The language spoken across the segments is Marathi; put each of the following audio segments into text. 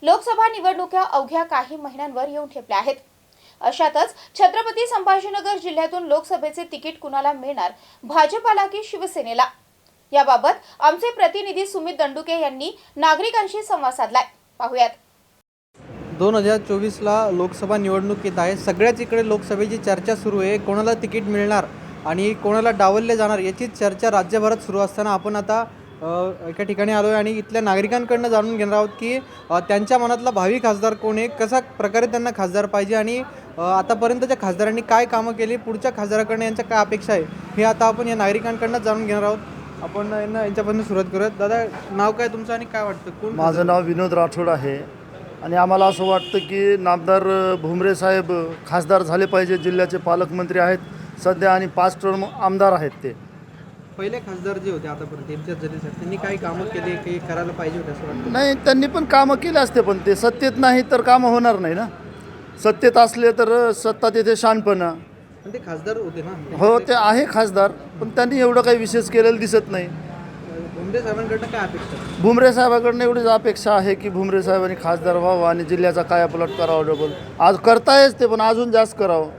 लोकसभा निवडणुका अवघ्या काही महिन्यांवर येऊन ठेपल्या आहेत। अशातच छत्रपती संभाजीनगर जिल्ह्यातून लोकसभेचे तिकीट कुणाला मिळणार, भाजपाला की शिवसेनेला? याबाबत आमचे प्रतिनिधी सुमित दंडुके यांनी नागरिकांशी संवाद साधलाय। पाहूयात। 2024ला लोकसभा निवडणूक येत आहे। सगळ्याच इकडे लोकसभेची चर्चा सुरू आहे। कोणाला तिकीट मिळणार आणि कोणाला डावलले जाणार याची चर्चा राज्यभरात सुरू असताना आपण आता एका ठिकाणी आलो आहे आणि इथल्या नागरिकांकडून जाणून घेणार आहोत की त्यांच्या मनातला भावी खासदार कोण आहे, कशा प्रकारे त्यांना खासदार पाहिजे आणि आतापर्यंतच्या खासदारांनी काय कामं केली, पुढच्या खासदाराकडून यांच्या काय अपेक्षा आहे हे आता आपण या नागरिकांकडून जाणून घेणार आहोत। आपण यांच्यापासून सुरुवात करूयात। दादा, नाव काय तुमचं आणि काय वाटतं कोण? माझं नाव विनोद राठोड आहे आणि आम्हाला असं वाटतं की नामदार भुमरे साहेब खासदार झाले पाहिजे। जिल्ह्याचे पालकमंत्री आहेत सध्या आणि 5 टर्म आमदार आहेत। ते पहिले खासदार जे होते आतापर्यंत इम्तियाज जलील साहेब, त्यांनी काही कामं केली की करायला पाहिजे होते असं वाटतं? नाही, त्यांनी पण कामं केले असते, पण ते सत्तेत नाही तर कामं होणार नाही ना। सत्तेत असले तर सत्ता तिथे शहाणपणा। पण ते खासदार होते ना? हो, ते आहे खासदार, पण त्यांनी एवढं काही विशेष केलेलं दिसत नाही। भुमरे साहेबांकडनं काय अपेक्षा? भुमरे साहेबांकडनं एवढीच अपेक्षा आहे की भुमरे साहेबांनी खासदार व्हावं आणि जिल्ह्याचा कायापालट करावा। डबल आज करतायच ते, पण अजून जास्त करावं।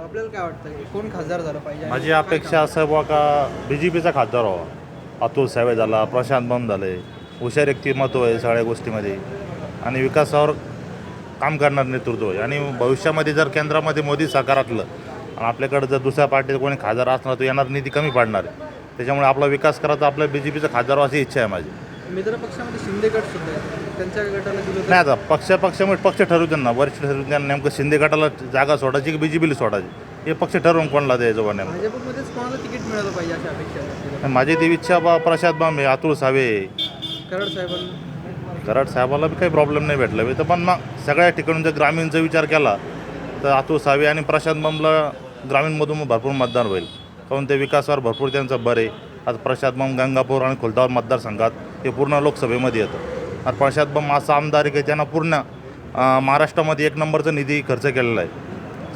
आपल्याला काय वाटतं की कोण खासदार झालं पाहिजे? माझी अपेक्षा असं बघा का BJPचा खासदार व्हावा। अतुल साहेब झाला, प्रशांत बंब झाले, हुशार व्यक्तिमत्व आहे सगळ्या गोष्टीमध्ये आणि विकासावर काम करणार नेतृत्व आहे। आणि भविष्यामध्ये जर केंद्रामध्ये मोदी सरकारातलं आणि आपल्याकडे जर दुसऱ्या पार्टीचा कोणी खासदार असणार तर येणार निधी कमी पडणार आहे। त्याच्यामुळे आपला विकास करायचा आपल्या BJPचा खासदार अशी इच्छा आहे माझी। मित्र पक्षामध्ये शिंदे गट सुद्धा आहे, त्यांच्या गटाला दिलं नाही, आता पक्षामध्ये पक्ष ठरवू त्यांना, वरिष्ठ ठरवू त्यांना नेमकं शिंदे गटाला जागा सोडायची की BJPला सोडायची हे पक्ष ठरवून कोणाला द्यायचं बा नेमकं। भाजपमध्येच कोणाला तिकीट मिळालं पाहिजे अशी अपेक्षा आहे? माझी ती इच्छा बा प्रशांत बंब आहे, अतुल सावे, कराड साहेबांना. कराड साहेबाला बी काही प्रॉब्लेम नाही भेटला तर पण मग सगळ्या ठिकाणून जर ग्रामीणचा विचार केला तर अतुल सावे आणि प्रशांत बंबला ग्रामीणमधून भरपूर मतदान होईल, काहून ते विकासावर भरपूर त्यांचा भर आहे। आता प्रशांत बंब गंगापूर आणि खुलताबाद मतदारसंघात हे पूर्ण लोकसभेमध्ये येतं आणि प्रशांत बंब असा आमदार आहे की त्यांना पूर्ण महाराष्ट्रामध्ये 1 नंबरचा निधी खर्च केलेला आहे,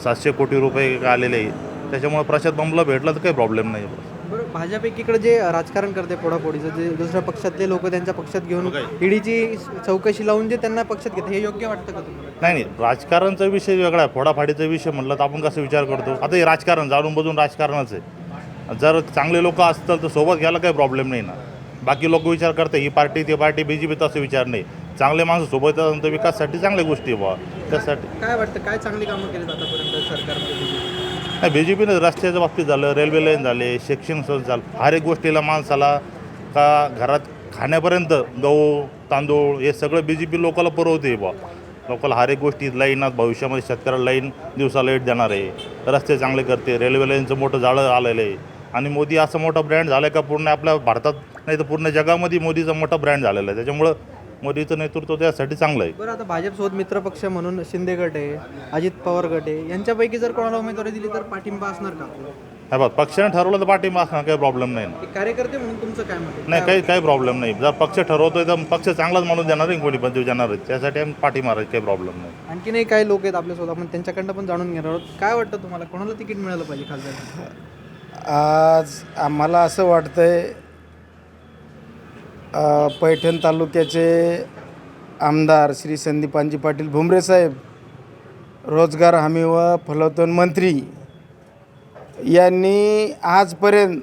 700 कोटी रुपये आलेले आहे। त्याच्यामुळे प्रशांत बंबला भेटलं तर काही प्रॉब्लेम नाही। बरं, भाजप एकीकडे जे राजकारण करते फोडाफोडीचं, जे दुसऱ्या पक्षातले लोक त्यांच्या पक्षात घेऊन ईडीची चौकशी लावून जे त्यांना पक्षात घेते, हे योग्य वाटतं का तुम्हाला? नाही, राजकारणचा विषय वेगळा आहे। फोडाफाडीचा विषय म्हणलं तर आपण कसं विचार करतो, आता हे राजकारण जाणून बजून राजकारणच आहे। जर चांगले लोक असतील तर सोबत घ्यायला काही प्रॉब्लेम नाही ना। बाकी लोक विचार करते ही पार्टी ती पार्टी BJP, तसं विचार नाही। चांगले माणसं सोबत तर विकासासाठी चांगल्या गोष्टी व्हा। त्यासाठी काय वाटतं, काय चांगली कामं केली आतापर्यंत सरकारमध्ये? नाही, BJPने रस्त्याच्या बाबतीत झालं, रेल्वे लाईन झाले, शैक्षणिक संस्था झालं, हर एक गोष्टीला माणसाला का घरात खाण्यापर्यंत गहू तांदूळ हे सगळं BJP लोकांना पुरवते बा। लोकांना हर एक गोष्टी लाईनात, भविष्यामध्ये शेतकऱ्याला लाईन दिवसाला लाईट देणार आहे, रस्ते चांगले करते, रेल्वे लाईनचं मोठं जाळं आलेलं आहे आणि मोदी असं मोठा ब्रँड झालं आहे का पूर्ण आपल्या भारतात नाही तर पूर्ण जगामध्ये मोदीचा मोठा ब्रँड झालेला आहे। त्याच्यामुळं मोदीचं नेतृत्व त्यासाठी चांगलं आहे। बरं, आता भाजपसोबत मित्रपक्ष म्हणून शिंदे गट आहे, अजित पवार गट आहे, यांच्यापैकी जर कोणाला उमेदवारी दिली तर पाठिंबा असणार का? हा बघ, पक्षाने ठरवलं तर पाठिंबा असणार, काही प्रॉब्लेम नाही ना। एक कार्यकर्ते म्हणून तुमचं काय मत आहे? नाही, काही प्रॉब्लेम नाही। जर पक्ष ठरवतोय तर पक्ष चांगलाच माणूस देणार आहे, कोणी पण देणार आहे, त्यासाठी आम्ही पाठी मारायचं, काही प्रॉब्लेम नाही। आणखीनही काही लोक आहेत आपल्यासोबत, आपण त्यांच्याकडनं पण जाणून घेणार आहोत। काय वाटतं तुम्हाला, कोणाला तिकीट मिळालं पाहिजे खासदार? आज आम्हाला असं वाटतंय पैठण तालुक्याचे आमदार श्री संदीपानजी पाटील भुमरे साहेब, रोजगार हमी व फलोत्पन्न मंत्री, यांनी आजपर्यंत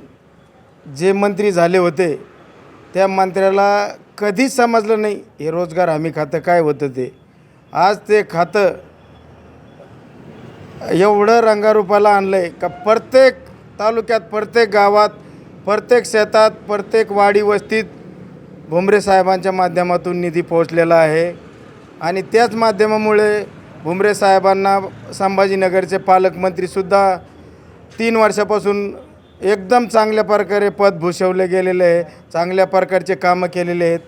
जे मंत्री झाले होते त्या मंत्र्याला कधीच समजलं नाही हे रोजगार हमी खातं काय होतं ते। आज ते खातं एवढं रंगारूपाला आणलं आहे का प्रत्येक तालुक्यात, प्रत्येक गावात, प्रत्येक शेतात, प्रत्येक वाडी वस्तीत भुमरे साहेबांच्या माध्यमातून निधी पोहोचलेला आहे। आणि त्याच माध्यमामुळे भुमरे साहेबांना संभाजीनगरचे पालकमंत्रीसुद्धा 3 वर्षापासून एकदम चांगल्या प्रकारे पद भूषवले गेलेले आहे, चांगल्या प्रकारचे कामं केलेले आहेत।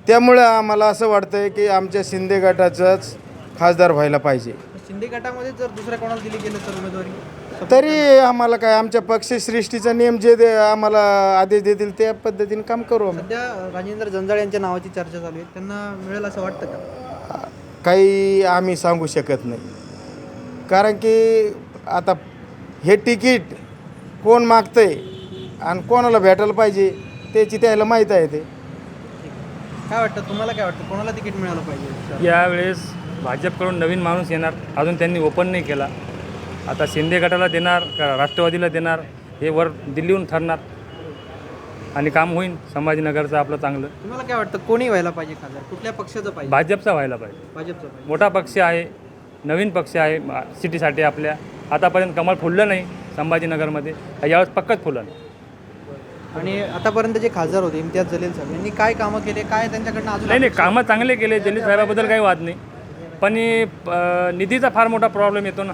त्यामुळे आम्हाला असं वाटतं आहे की आमच्या शिंदे गटाचंच खासदार व्हायला पाहिजे। शिंदे गटामध्ये जर दुसऱ्या कोणाला दिली गेलं तर उमेदवारी तरी आम्हाला काय, आमच्या पक्षश्रेष्ठीचा नियम जे आम्हाला आदेश देतील त्या पद्धतीने काम करू आम्ही। सध्या राजेंद्र जंजाळ यांच्या नावाची चर्चा चालू आहे, त्यांना मिळेल असं वाटतं का? काही आम्ही सांगू शकत नाही, कारण की आता हे तिकीट कोण मागतंय आणि कोणाला भेटायला पाहिजे त्याची त्याला माहीत आहे ते। काय वाटतं तुम्हाला, काय वाटतं कोणाला तिकीट मिळालं पाहिजे? यावेळेस भाजपकडून नवीन माणूस येणार, अजून त्यांनी ओपन नाही केला. आता शिंदे गटाला देणार का राष्ट्रवादीला देणार हे वर दिल्लीहून ठरणार आणि काम होईल संभाजीनगरचं आपलं चांगलं. तुम्हाला काय वाटतं कोणी व्हायला पाहिजे खासदार, कुठल्या पक्षाचं पाहिजे? भाजपचा व्हायला पाहिजे. भाजपचं पाहिजे. मोठा पक्ष आहे, नवीन पक्ष आहे सिटीसाठी आपल्या. आतापर्यंत कमळ फुललं नाही संभाजीनगरमध्ये, यावेळेस पक्कच फुलं. आणि आतापर्यंत जे खासदार होते इम्तियाज जलील साहेब यांनी काय कामं केले, काय त्यांच्याकडनं अजून नाही कामं चांगले केले. जलील साहेबाबद्दल काही वाद नाही, पण निधीचा फार मोठा प्रॉब्लेम येतो ना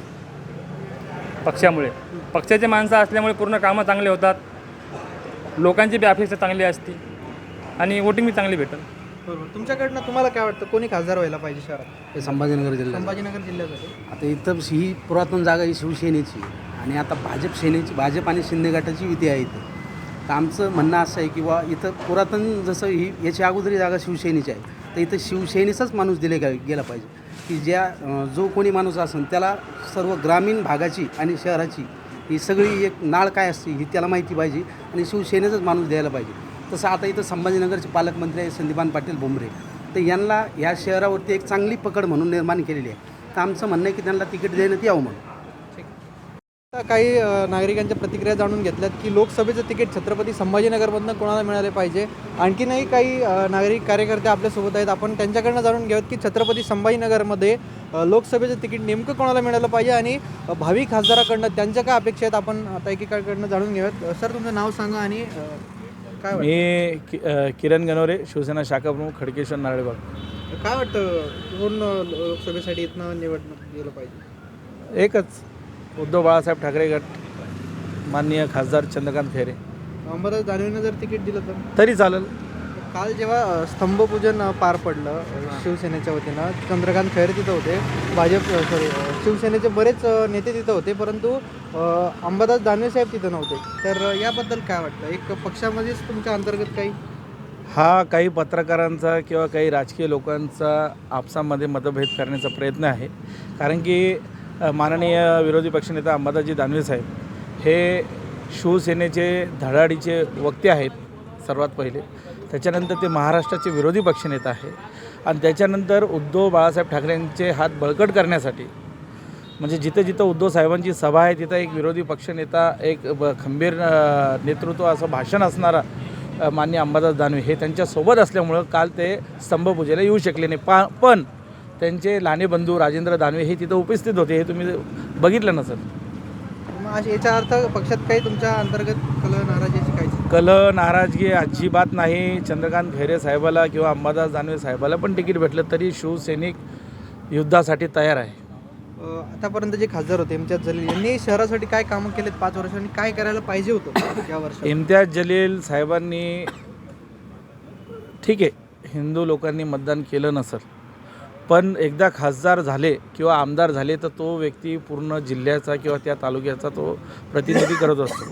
पक्षामुळे. पक्षाचे माणसं असल्यामुळे पूर्ण कामं चांगले होतात, लोकांची बी अपेक्षा चांगली असते आणि वोटिंग बी चांगली भेटेल. बरोबर. तुमच्याकडनं तुम्हाला काय वाटतं कोणी खासदार व्हायला पाहिजे शहरात, हे संभाजीनगर जिल्ह्यात. संभाजीनगर जिल्ह्यासाठी? आता इथं ही पुरातन जागा ही शिवसेनेची आणि आता भाजप आणि शिंदे गटाची युती आहे इथे. तर आमचं म्हणणं असं आहे की बा इथं पुरातन जसं ही याची अगोदरी जागा शिवसेनेची आहे, तर इथं शिवसेनेचाच माणूस गेला पाहिजे की जो कोणी माणूस असेल त्याला सर्व ग्रामीण भागाची आणि शहराची ही सगळी एक नाळ काय असते ही त्याला माहिती पाहिजे आणि शिवसेनेचाच माणूस द्यायला पाहिजे. तसं आता इथं संभाजीनगरचे पालकमंत्री आहे संदीपान पाटील भुमरे, तर यांना ह्या शहरावरती एक चांगली पकड म्हणून निर्माण केलेली आहे. तर आमचं म्हणणं आहे की त्यांना तिकीट देण्यात यावं म्हणून. आता काही नागरिकांच्या प्रतिक्रिया जाणून घेतल्यात की लोकसभेचं तिकीट छत्रपती संभाजीनगरमधनं कोणाला मिळाले पाहिजे. आणखीनही काही नागरिक कार्यकर्ते आपल्यासोबत आहेत, आपण त्यांच्याकडनं जाणून घेऊयात की छत्रपती संभाजीनगरमध्ये लोकसभेचं तिकीट नेमकं कोणाला मिळालं पाहिजे आणि भावी खासदाराकडनं त्यांच्या काय अपेक्षा आहेत आपण आता एकेकाकडनं जाणून घेऊयात. सर तुमचं नाव सांगा आणि काय वाटतं? मी किरण गणोरे, शिवसेना शाखा प्रमुख, खडकेश्वर नारळबाग. काय वाटतं कोण लोकसभेसाठी इथनं निवडणं गेलं पाहिजे? एकच उद्धव बाळासाहेब ठाकरे गट, माननीय खासदार चंद्रकांत खैरे. अंबादास दानवेंना जर तिकीट दिलं तर? तरी चालेल. काल जेव्हा स्तंभपूजन पार पडलं शिवसेनेच्या वतीनं, चंद्रकांत खैरे तिथं होते, शिवसेनेचे बरेच नेते तिथं होते, परंतु अंबादास दानवे साहेब तिथं नव्हते. तर याबद्दल काय वाटतं? एक पक्षामध्येच तुमच्या अंतर्गत काही हा काही पत्रकारांचा किंवा काही राजकीय लोकांचा आपसामध्ये मतभेद करण्याचा प्रयत्न आहे. कारण की माननीय विरोधी पक्षनेता अंबादासजी दानवे साहेब हे शिवसेनेचे धडाडीचे वक्ते आहेत सर्वात पहिले. त्याच्यानंतर ते महाराष्ट्राचे विरोधी पक्षनेता आहे आणि त्याच्यानंतर उद्धव बाळासाहेब ठाकरेंचे हात बळकट करण्यासाठी म्हणजे जिथं जिथं उद्धव साहेबांची सभा आहे तिथं एक विरोधी पक्षनेता, एक खंबीर नेतृत्व असं भाषण असणारा माननीय अंबादास दानवे हे त्यांच्यासोबत असल्यामुळं काल ते स्तंभपूजेला येऊ शकले नाही. पण त्यांचे लहाने बंधू राजेंद्र दानवे हे तिथं उपस्थित होते, हे तुम्ही बघितलं नसेल. मग याचा अर्थ पक्षात काही तुमच्या अंतर्गत नाराजी शिकायची? नाराजगी अजिबात नाही. चंद्रकांत खैरे साहेबाला किंवा अंबादास दानवे साहेबाला पण तिकीट भेटलं तरी शिवसैनिक युद्धासाठी तयार आहे. आतापर्यंत जे खासदार होते इम्तियाज जलील यांनी शहरासाठी काय कामं केलेत 5 वर्षांनी, काय करायला पाहिजे होतं या वर्षात? इम्तियाज जलील साहेबांनी ठीक आहे हिंदू लोकांनी मतदान केलं नसेल, पण एकदा खासदार झाले किंवा आमदार झाले तर तो व्यक्ती पूर्ण जिल्ह्याचा किंवा त्या तालुक्याचा तो प्रतिनिधी करत असतो.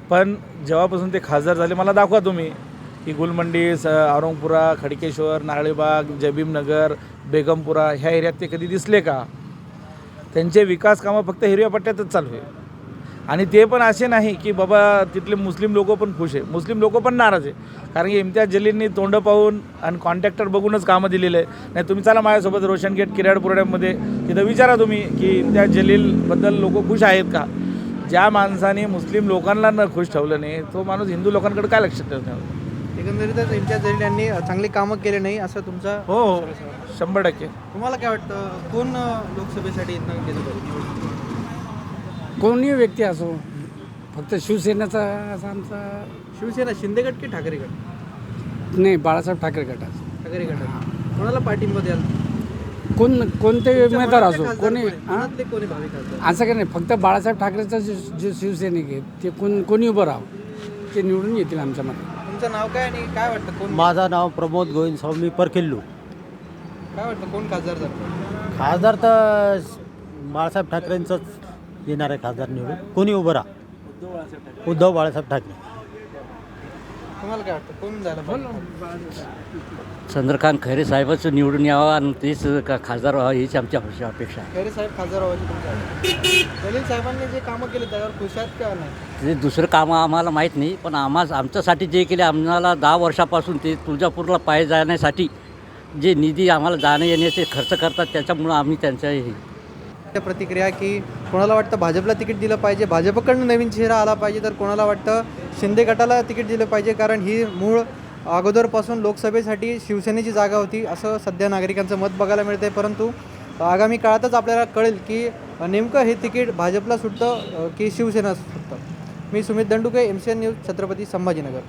पण जेव्हापासून ते खासदार झाले, मला दाखवा तुम्ही की गुलमंडी, औरंगपुरा, खडकेश्वर, नारळीबाग, जबीमनगर, बेगमपुरा ह्या एरियात ते कधी दिसले का? त्यांचे विकास कामं फक्त हिरव्या पट्ट्यातच चालू आहे. आणि ते पण असे नाही की बाबा तिथले मुस्लिम लोक पण खुश आहे, मुस्लिम लोक पण नाराज आहे. कारण की इम्तियाज जलीलनी तोंड पाहून आणि कॉन्ट्रॅक्टर बघूनच कामं दिलेलं आहे. नाही तुम्ही चला माझ्यासोबत रोशन गेट किराडपुरड्यामध्ये, तिथं विचारा तुम्ही की इम्तियाज जलीलबद्दल लोक खुश आहेत का? ज्या माणसाने मुस्लिम लोकांना न खुश ठेवलं नाही तो माणूस हिंदू लोकांकडे काय लक्ष ठेवणार? एकंदरीतच इम्तियाज जलील यांनी चांगली कामं केले नाही असं तुमचा? हो 100%. तुम्हाला काय वाटतं कोण लोकसभेसाठी इथनं गेलं पाहिजे? कोणी व्यक्ती असो, फक्त शिवसेनेचा असा आमचा शिवसेना शिंदे गट की ठाकरे गट? नाही, बाळासाहेब ठाकरे गटाचा. ठाकरे गटात कोणाला पाठिंबा द्याल? कोणते उमेदवार असो, कोणी मनातले कोणी भावी खासदार? असं काही नाही, फक्त बाळासाहेब ठाकरेचा जे शिवसैनिक आहेत ते कोणी उभं राहावं, ते निवडून येतील आमच्या मते. तुमचं नाव काय आणि काय वाटतं कोण? माझं नाव प्रमोद गोविंद स्वामी परकिल्लू. काय वाटतं कोण खासदार झालं? खासदार तर बाळासाहेब ठाकरेंचंच येणार आहे खासदार निवडून. कोणी उभं राहा, उद्धव बाळासाहेब ठाकरे. तुम्हाला काय वाटतं कोण जायला पाहिजे? चंद्रकांत खैरे साहेबच निवडून यावं आणि तेच खासदार व्हावं हीच आमची अपेक्षा आहे. खैरे साहेब खासदार व्हायचे तुमच्या दलील साहेबांनी जे कामं केले त्यावर खुश आहेत का नाही? ते दुसरं कामं आम्हाला माहीत नाही, पण आमच्यासाठी जे केले आम्हाला 10 वर्षापासून ते तुळजापूरला पाय जाण्यासाठी जे निधी आम्हाला जाण्या येण्याचे खर्च करतात त्याच्यामुळं आम्ही त्यांच्या प्रतिक्रिया की कोणाला वाटतं भाजपला तिकीट दिलं पाहिजे, भाजपकडनं नवीन चेहरा आला पाहिजे, तर कोणाला वाटतं शिंदे गटाला तिकीट दिलं पाहिजे कारण ही मूळ अगोदरपासून लोकसभेसाठी शिवसेनेची जागा होती असं सध्या नागरिकांचं मत बघायला मिळते. परंतु आगामी काळातच आपल्याला कळेल की नेमकं हे तिकीट भाजपला सुटतं की शिवसेना सुटतं. मी सुमित दंडुके, MCN न्यूज, छत्रपती संभाजीनगर.